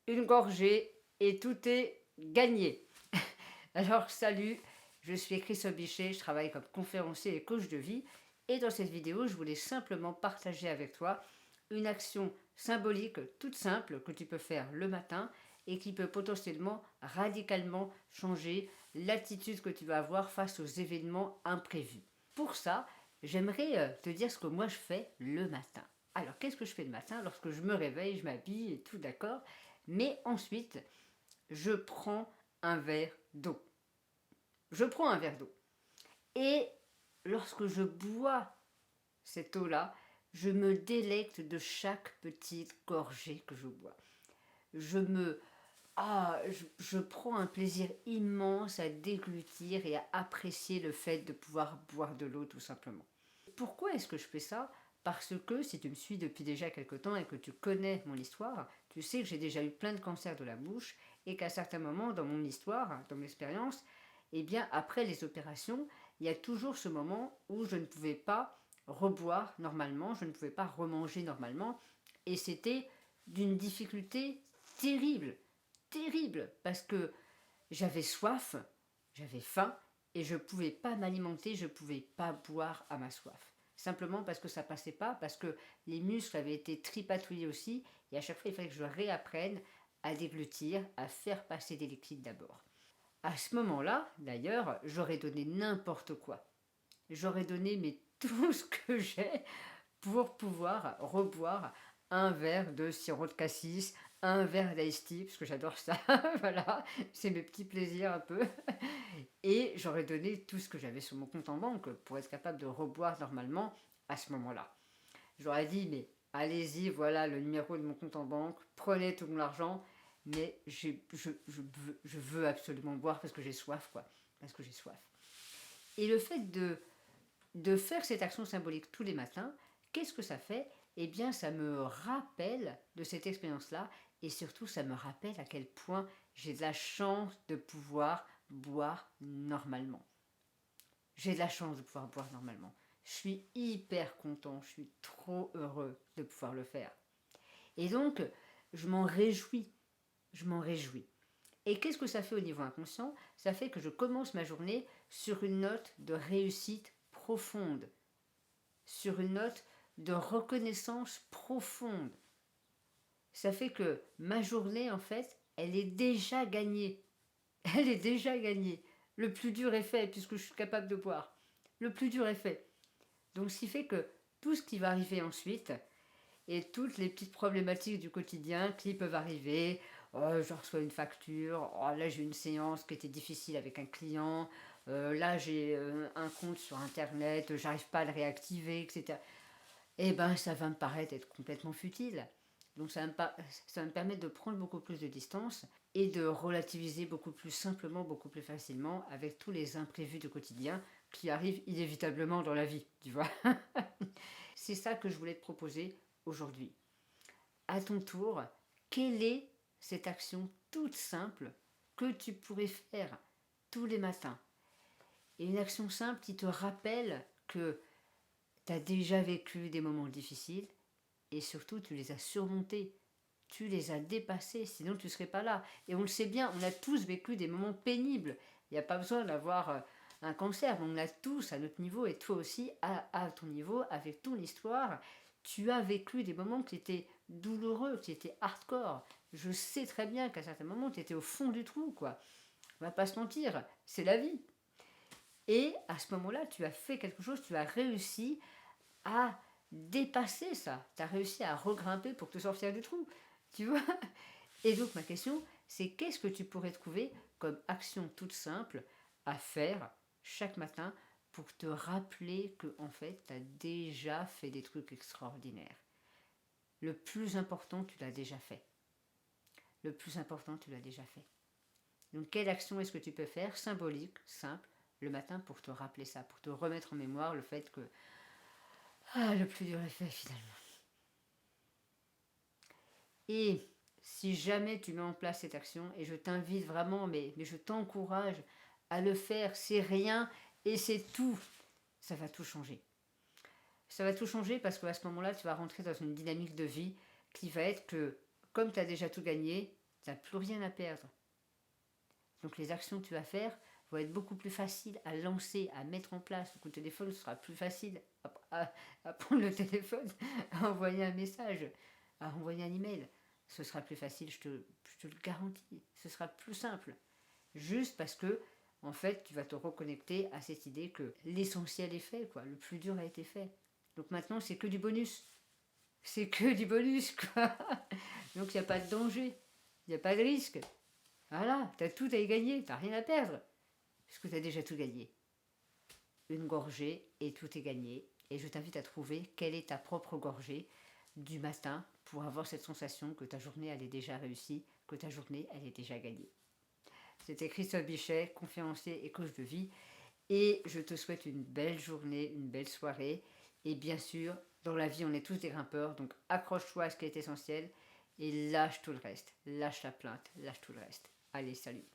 une gorgée et tout est gagné. Alors salut, je suis Christophe Bichet, je travaille comme conférencier et coach de vie et dans cette vidéo je voulais simplement partager avec toi une action symbolique toute simple que tu peux faire le matin et qui peut potentiellement radicalement changer l'attitude que tu vas avoir face aux événements imprévus. Pour ça, j'aimerais te dire ce que moi je fais le matin. Alors qu'est-ce que je fais le matin? Lorsque je me réveille, je m'habille et tout d'accord, mais ensuite je prends un verre d'eau. Je prends un verre d'eau. Et lorsque je bois cette eau-là, je me délecte de chaque petite gorgée que je bois. Je me... je prends un plaisir immense à déglutir et à apprécier le fait de pouvoir boire de l'eau tout simplement. Pourquoi est-ce que je fais ça? Parce que si tu me suis depuis déjà quelque temps et que tu connais mon histoire, tu sais que j'ai déjà eu plein de cancers de la bouche et qu'à certains moments dans mon histoire, dans mon expérience, eh bien après les opérations, il y a toujours ce moment où je ne pouvais pas reboire normalement, je ne pouvais pas remanger normalement et c'était d'une difficulté terrible, terrible, parce que j'avais soif, j'avais faim et je ne pouvais pas m'alimenter, je ne pouvais pas boire à ma soif. Simplement parce que ça passait pas, parce que les muscles avaient été tripatouillés aussi et à chaque fois il fallait que je réapprenne à déglutir, à faire passer des liquides d'abord. À ce moment-là, d'ailleurs, j'aurais donné n'importe quoi. J'aurais donné mais tout ce que j'ai pour pouvoir reboire un verre de sirop de cassis, un verre d'ice tea, parce que j'adore ça, voilà, c'est mes petits plaisirs un peu. Et j'aurais donné tout ce que j'avais sur mon compte en banque pour être capable de reboire normalement à ce moment-là. J'aurais dit, mais allez-y, voilà le numéro de mon compte en banque, prenez tout mon argent, mais je veux absolument boire parce que j'ai soif, quoi. Parce que j'ai soif. Et le fait de faire cette action symbolique tous les matins, qu'est-ce que ça fait? Eh bien, ça me rappelle de cette expérience-là et surtout, ça me rappelle à quel point j'ai de la chance de pouvoir boire normalement. J'ai de la chance de pouvoir boire normalement. Je suis hyper content, je suis trop heureux de pouvoir le faire. Et donc, je m'en réjouis, je m'en réjouis. Et qu'est-ce que ça fait au niveau inconscient? Ça fait que je commence ma journée sur une note de réussite profonde, sur une note de reconnaissance profonde. Ça fait que ma journée, en fait, elle est déjà gagnée. Elle est déjà gagnée. Le plus dur est fait puisque je suis capable de boire. Le plus dur est fait. Donc ce qui fait que tout ce qui va arriver ensuite et toutes les petites problématiques du quotidien qui peuvent arriver, oh, je reçois une facture, oh, là j'ai une séance qui était difficile avec un client, là j'ai un compte sur internet, j'arrive pas à le réactiver, etc. Eh ben ça va me paraître être complètement futile. Donc ça va me permettre de prendre beaucoup plus de distance et de relativiser beaucoup plus simplement, beaucoup plus facilement avec tous les imprévus du quotidien qui arrivent inévitablement dans la vie, tu vois. C'est ça que je voulais te proposer aujourd'hui. À ton tour, quelle est cette action toute simple que tu pourrais faire tous les matins? Et une action simple qui te rappelle que tu as déjà vécu des moments difficiles et surtout tu les as surmontés, tu les as dépassés, sinon tu ne serais pas là. Et on le sait bien, on a tous vécu des moments pénibles. Il n'y a pas besoin d'avoir un cancer, on l'a tous à notre niveau et toi aussi à ton niveau, avec ton histoire. Tu as vécu des moments qui étaient douloureux, qui étaient hardcore. Je sais très bien qu'à certains moments, tu étais au fond du trou, quoi. On va pas se mentir, c'est la vie. Et à ce moment-là, tu as fait quelque chose, tu as réussi à dépasser ça. Tu as réussi à regrimper pour te sortir du trou. Tu vois? Et donc ma question, c'est qu'est-ce que tu pourrais trouver comme action toute simple à faire chaque matin pour te rappeler que en fait, tu as déjà fait des trucs extraordinaires. Le plus important, tu l'as déjà fait. Le plus important, tu l'as déjà fait. Donc quelle action est-ce que tu peux faire, symbolique, simple, le matin pour te rappeler ça, pour te remettre en mémoire le fait que le plus dur est fait finalement. Et si jamais tu mets en place cette action, et je t'invite vraiment, mais je t'encourage à le faire, c'est rien et c'est tout, ça va tout changer. Ça va tout changer parce qu'à ce moment-là, tu vas rentrer dans une dynamique de vie qui va être que, comme tu as déjà tout gagné, Tu n'as plus rien à perdre. Donc les actions que tu vas faire vont être beaucoup plus faciles à lancer, à mettre en place. Donc au téléphone, ce sera plus facile à prendre le téléphone, à envoyer un message, à envoyer un email. Ce sera plus facile, je te le garantis. Ce sera plus simple. Juste parce que, en fait, tu vas te reconnecter à cette idée que l'essentiel est fait, quoi. Le plus dur a été fait. Donc maintenant, c'est que du bonus. C'est que du bonus, quoi. Donc il n'y a pas de danger. Il n'y a pas de risque. Voilà, tu as tout à y gagner, tu n'as rien à perdre. Parce que tu as déjà tout gagné. Une gorgée et tout est gagné. Et je t'invite à trouver quelle est ta propre gorgée du matin pour avoir cette sensation que ta journée elle est déjà réussie, que ta journée elle est déjà gagnée. C'était Christophe Bichet, conférencier et coach de vie. Et je te souhaite une belle journée, une belle soirée. Et bien sûr, dans la vie, on est tous des grimpeurs. Donc accroche-toi à ce qui est essentiel et lâche tout le reste. Lâche la plainte, lâche tout le reste. Allez, salut.